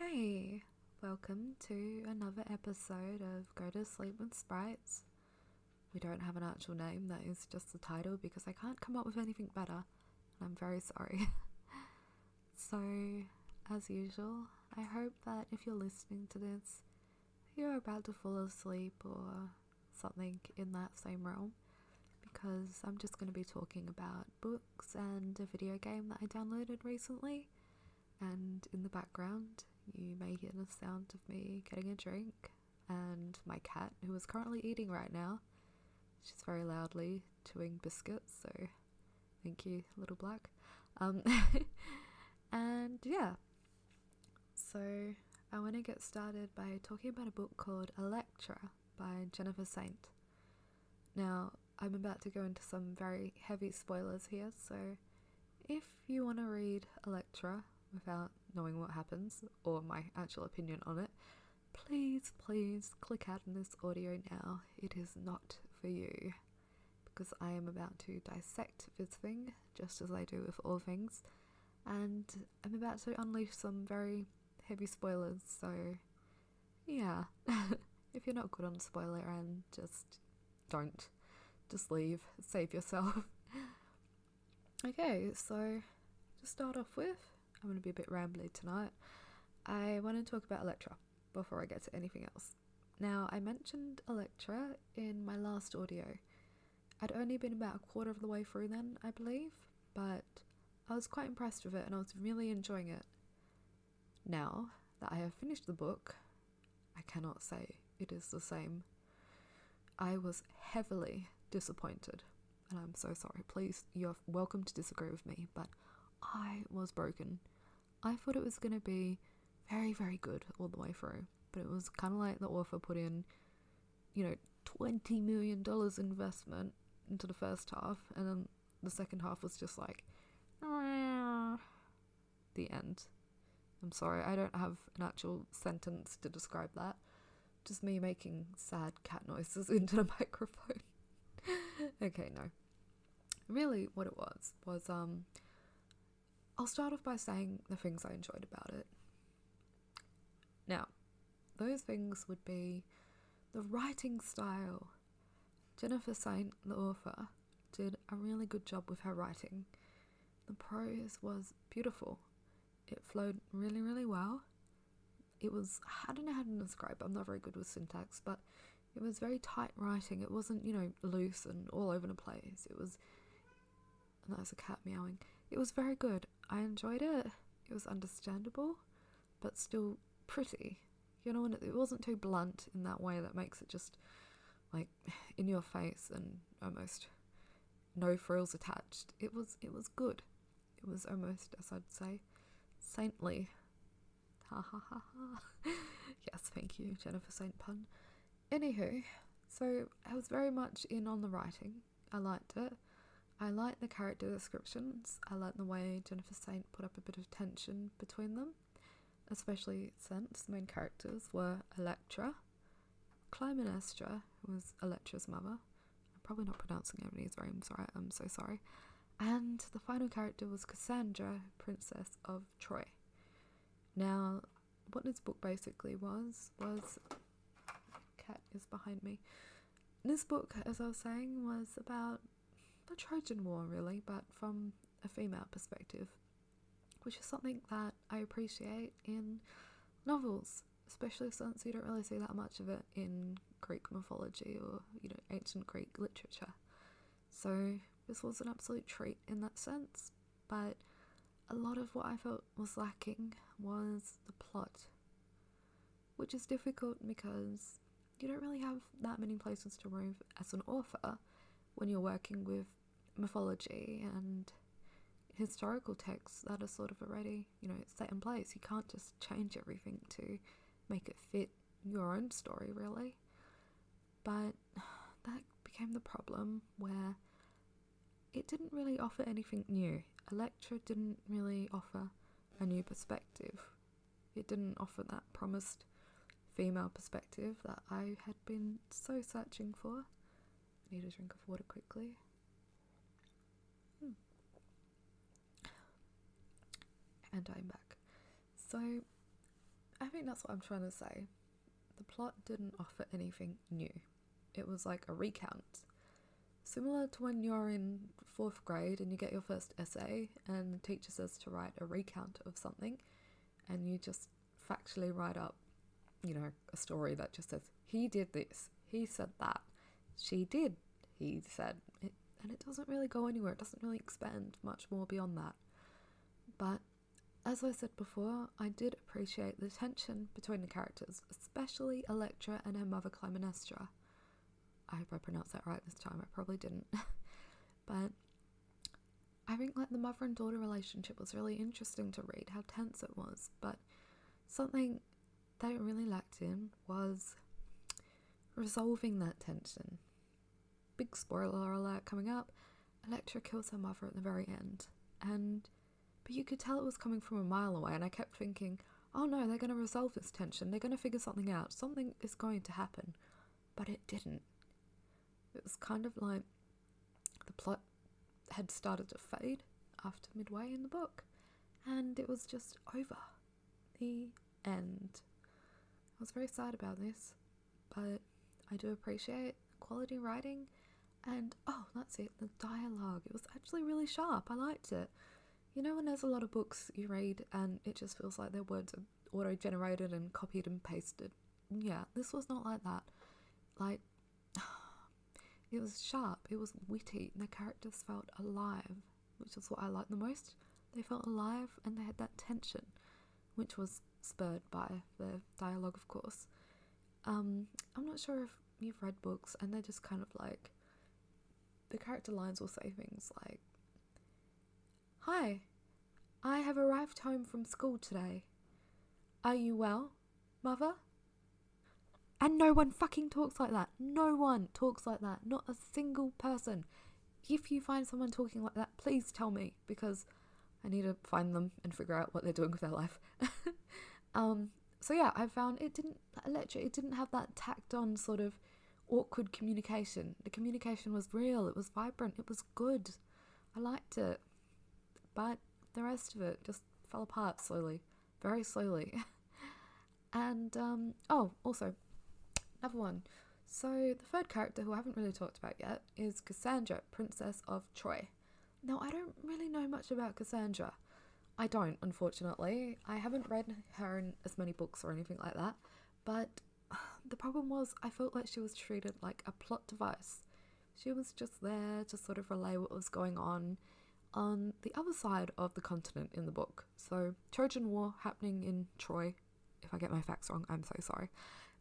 Hey, welcome to another episode of Go to Sleep with Sprites. We don't have an actual name, that is just the title because I can't come up with anything better, and I'm very sorry. So, as usual, I hope that if you're listening to this, you're about to fall asleep or something in that same realm, because I'm just going to be talking about books and a video game that I downloaded recently. And in the background, you may hear the sound of me getting a drink and my cat, who is currently eating right now. She's very loudly chewing biscuits, so thank you, little black. And yeah, so I want to get started by talking about a book called Elektra by Jennifer Saint. Now, I'm about to go into some very heavy spoilers here, so if you want to read Elektra without knowing what happens or my actual opinion on it, please click out in this audio now. It is not for you, because I am about to dissect this thing, just as I do with all things, and I'm about to unleash some very heavy spoilers, so yeah. If you're not good on spoiler and just don't. Just leave. Save yourself. Okay, so to start off with, I'm going to be a bit rambly tonight. I want to talk about Elektra before I get to anything else. Now, I mentioned Elektra in my last audio. I'd only been about a quarter of the way through then, I believe, but I was quite impressed with it and I was really enjoying it. Now that I have finished the book, I cannot say it is the same. I was heavily disappointed, and I'm so sorry. Please, you're welcome to disagree with me, but I was broken. I thought it was going to be very, very good all the way through, but it was kind of like the author put in, $20 million investment into the first half, and then the second half was just like, the end. I'm sorry, I don't have an actual sentence to describe that. Just me making sad cat noises into the microphone. Okay, no. Really, what it was, I'll start off by saying the things I enjoyed about it. Now, those things would be the writing style. Jennifer Saint, the author, did a really good job with her writing. The prose was beautiful. It flowed really, really well. It was, I don't know how to describe it, I'm not very good with syntax, but it was very tight writing. It wasn't, loose and all over the place. It was, and that was a cat meowing. It was very good. I enjoyed it. It was understandable, but still pretty. It wasn't too blunt in that way that makes it just, like, in your face and almost no frills attached. It was good. It was almost, as I'd say, saintly. Ha ha ha ha. Yes, thank you, Jennifer Saint pun. Anywho, so I was very much in on the writing. I liked it. I liked the character descriptions. I liked the way Jennifer Saint put up a bit of tension between them, especially since the main characters were Elektra, Clytemnestra, who was Elektra's mother. I'm probably not pronouncing any of these names right, I'm so sorry. And the final character was Cassandra, Princess of Troy. Now, what this book basically was cat is behind me. This book, as I was saying, was about the Trojan War, really, but from a female perspective, which is something that I appreciate in novels, especially since you don't really see that much of it in Greek mythology or, ancient Greek literature. So this was an absolute treat in that sense, but a lot of what I felt was lacking was the plot, which is difficult because you don't really have that many places to move as an author when you're working with mythology and historical texts that are sort of already, set in place. You can't just change everything to make it fit your own story, really. But that became the problem where it didn't really offer anything new. Elektra didn't really offer a new perspective. It didn't offer that promised female perspective that I had been so searching for. I need a drink of water quickly. And I'm back. So I think that's what I'm trying to say. The plot didn't offer anything new. It was like a recount. Similar to when you're in 4th grade and you get your first essay and the teacher says to write a recount of something, and you just factually write up, a story that just says, he did this, he said that, she did, he said, and it doesn't really go anywhere. It doesn't really expand much more beyond that. But as I said before, I did appreciate the tension between the characters, especially Elektra and her mother Clytemnestra. I hope I pronounced that right this time. I probably didn't. But I think the mother and daughter relationship was really interesting to read, how tense it was. But something that it really lacked in was resolving that tension. Big spoiler alert coming up, Elektra kills her mother at the very end. But you could tell it was coming from a mile away, and I kept thinking, oh no, they're going to resolve this tension. They're going to figure something out. Something is going to happen. But it didn't. It was kind of like the plot had started to fade after midway in the book, and it was just over. The end. I was very sad about this, but I do appreciate quality writing, and that's it, the dialogue. It was actually really sharp. I liked it. When there's a lot of books you read and it just feels like their words are auto-generated and copied and pasted. Yeah, this was not like that. It was sharp, it was witty, and the characters felt alive, which is what I liked the most. They felt alive and they had that tension, which was spurred by the dialogue, of course. I'm not sure if you've read books and they're just kind of like, the character lines will say things like, "Hi, I have arrived home from school today. Are you well, mother?" And no one fucking talks like that. No one talks like that. Not a single person. If you find someone talking like that, please tell me, because I need to find them and figure out what they're doing with their life. So yeah, I found it didn't have that tacked on sort of awkward communication. The communication was real. It was vibrant. It was good. I liked it. But the rest of it just fell apart slowly. Very slowly. And, also, another one. So the third character, who I haven't really talked about yet, is Cassandra, Princess of Troy. Now, I don't really know much about Cassandra. I don't, unfortunately. I haven't read her in as many books or anything like that. But the problem was, I felt like she was treated like a plot device. She was just there to sort of relay what was going on the other side of the continent in the book. So, Trojan War happening in Troy. If I get my facts wrong, I'm so sorry.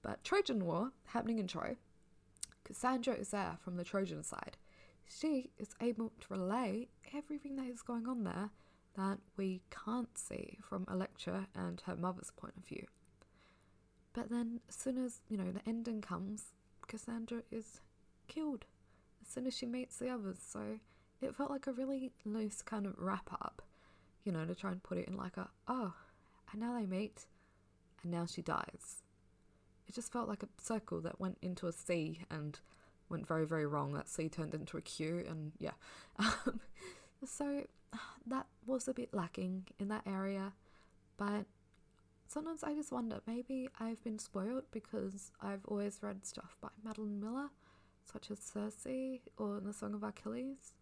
But Trojan War happening in Troy. Cassandra is there from the Trojan side. She is able to relay everything that is going on there that we can't see from Elektra and her mother's point of view. But then, as soon as, the ending comes, Cassandra is killed as soon as she meets the others. So it felt like a really loose kind of wrap-up, to try and put it in like and now they meet, and now she dies. It just felt like a circle that went into a C and went very, very wrong. That C turned into a Q, and yeah. So that was a bit lacking in that area, but sometimes I just wonder, maybe I've been spoiled because I've always read stuff by Madeline Miller, such as Circe or The Song of Achilles,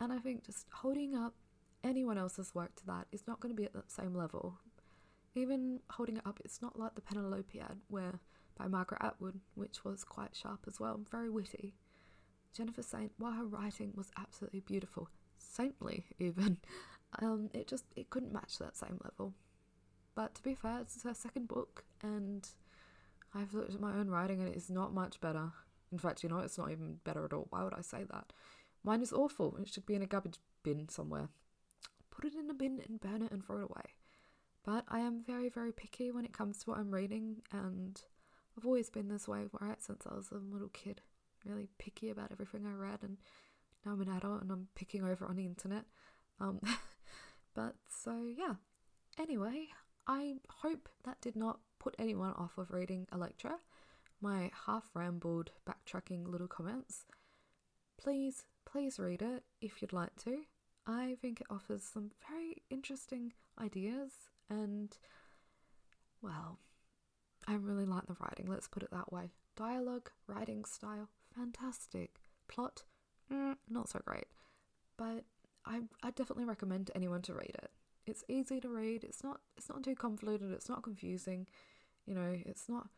and I think just holding up anyone else's work to that is not going to be at that same level. Even holding it up, it's not like the Penelopiad by Margaret Atwood, which was quite sharp as well, very witty. Jennifer Saint, while her writing was absolutely beautiful, saintly even, it couldn't match that same level. But to be fair, it's her second book, and I've looked at my own writing and it is not much better. In fact, it's not even better at all. Why would I say that? Mine is awful. It should be in a garbage bin somewhere. Put it in a bin and burn it and throw it away. But I am very, very picky when it comes to what I'm reading, and I've always been this way, right, since I was a little kid. Really picky about everything I read, and now I'm an adult and I'm picking over on the internet. But so, yeah. Anyway, I hope that did not put anyone off of reading Elektra. My half-rambled, backtracking little comments. Please read it if you'd like to. I think it offers some very interesting ideas, and Well, I really like the writing, let's put it that way. Dialogue, writing style, fantastic. Plot, not so great. But I definitely recommend to anyone to read it. It's easy to read, it's not too convoluted, it's not confusing, you know, it's not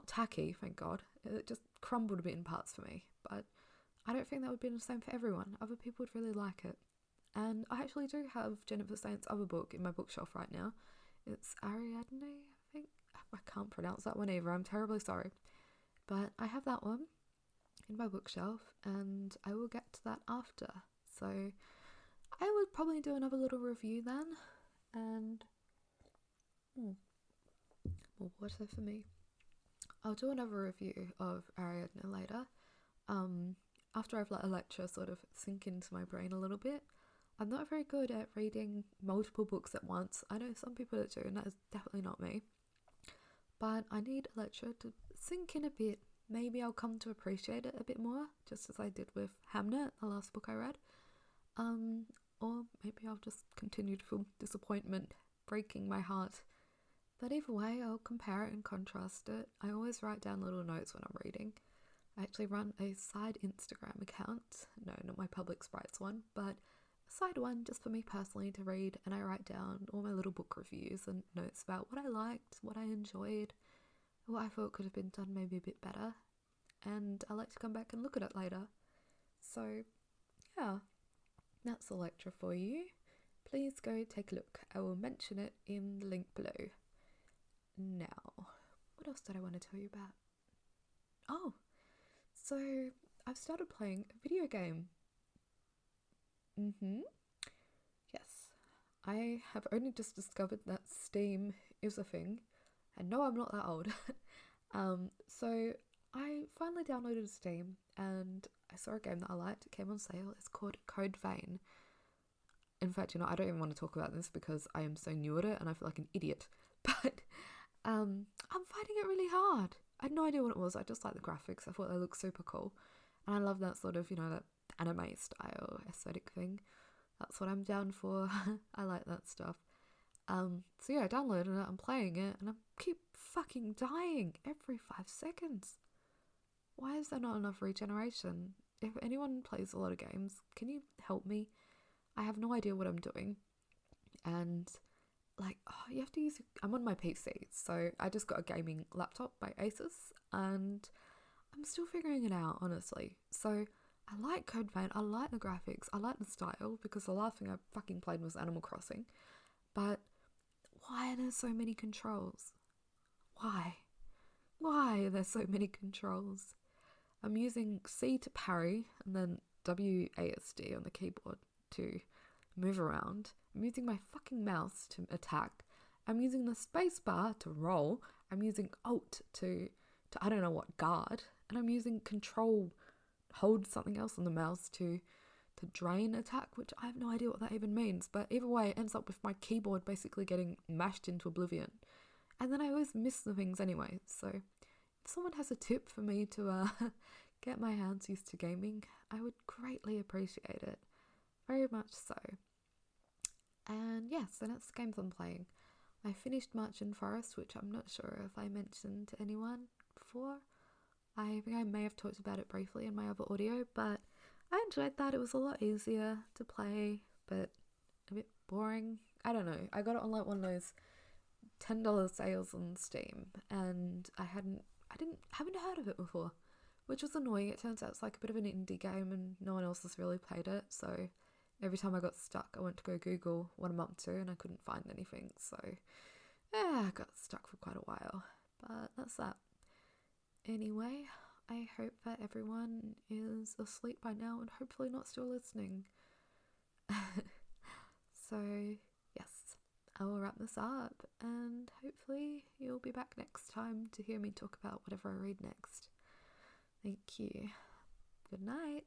tacky, thank God. It just crumbled a bit in parts for me. But I don't think that would be the same for everyone. Other people would really like it. And I actually do have Jennifer Saint's other book in my bookshelf right now. It's Ariadne, I think. I can't pronounce that one either, I'm terribly sorry. But I have that one in my bookshelf and I will get to that after. So I would probably do another little review then. And more water for me. I'll do another review of Ariadne later. After I've let Elektra sort of sink into my brain a little bit. I'm not very good at reading multiple books at once. I know some people that do, and that is definitely not me. But I need Elektra to sink in a bit. Maybe I'll come to appreciate it a bit more, just as I did with Hamnet, the last book I read. Or maybe I'll just continue to feel disappointment breaking my heart. But either way, I'll compare it and contrast it. I always write down little notes when I'm reading. I actually run a side Instagram account. No, not my public Sprites one, but a side one just for me personally to read, and I write down all my little book reviews and notes about what I liked, what I enjoyed, what I thought could have been done maybe a bit better, and I like to come back and look at it later. So yeah, that's Elektra for you. Please go take a look. I will mention it in the link below. Now, what else did I want to tell you about? Oh, so I've started playing a video game. Yes, I have only just discovered that Steam is a thing, and no, I'm not that old. So I finally downloaded Steam, and I saw a game that I liked. It came on sale. It's called Code Vein. In fact, I don't even want to talk about this because I am so new at it, and I feel like an idiot. But I'm finding it really hard. I had no idea what it was. I just like the graphics. I thought they looked super cool, and I love that sort of, that anime style aesthetic thing. That's what I'm down for. I like that stuff. So yeah, I downloaded it, I'm playing it, and I keep fucking dying every 5 seconds. Why is there not enough regeneration? If anyone plays a lot of games, can you help me? I have no idea what I'm doing. And you have to use, I'm on my PC, so I just got a gaming laptop by Asus, and I'm still figuring it out, honestly. So I like Code Vein, I like the graphics, I like the style, because the last thing I fucking played was Animal Crossing. But why are there so many controls? Why are there so many controls? I'm using C to parry, and then WASD on the keyboard to move around. I'm using my fucking mouse to attack. I'm using the space bar to roll. I'm using Alt to I don't know what, guard. And I'm using Control, hold something else on the mouse to drain attack, which I have no idea what that even means. But either way, it ends up with my keyboard basically getting mashed into oblivion. And then I always miss the things anyway. So if someone has a tip for me to get my hands used to gaming, I would greatly appreciate it. Very much so. And yes, so that's the games I'm playing. I finished Marching Forest, which I'm not sure if I mentioned to anyone before. I think I may have talked about it briefly in my other audio, but I enjoyed that. It was a lot easier to play, but a bit boring. I don't know. I got it on one of those $10 sales on Steam, and I haven't heard of it before, which was annoying. It turns out it's like a bit of an indie game, and no one else has really played it. So every time I got stuck, I went to go Google what I'm up to, and I couldn't find anything. So yeah, I got stuck for quite a while. But that's that. Anyway, I hope that everyone is asleep by now and hopefully not still listening. So yes, I will wrap this up, and hopefully you'll be back next time to hear me talk about whatever I read next. Thank you. Good night.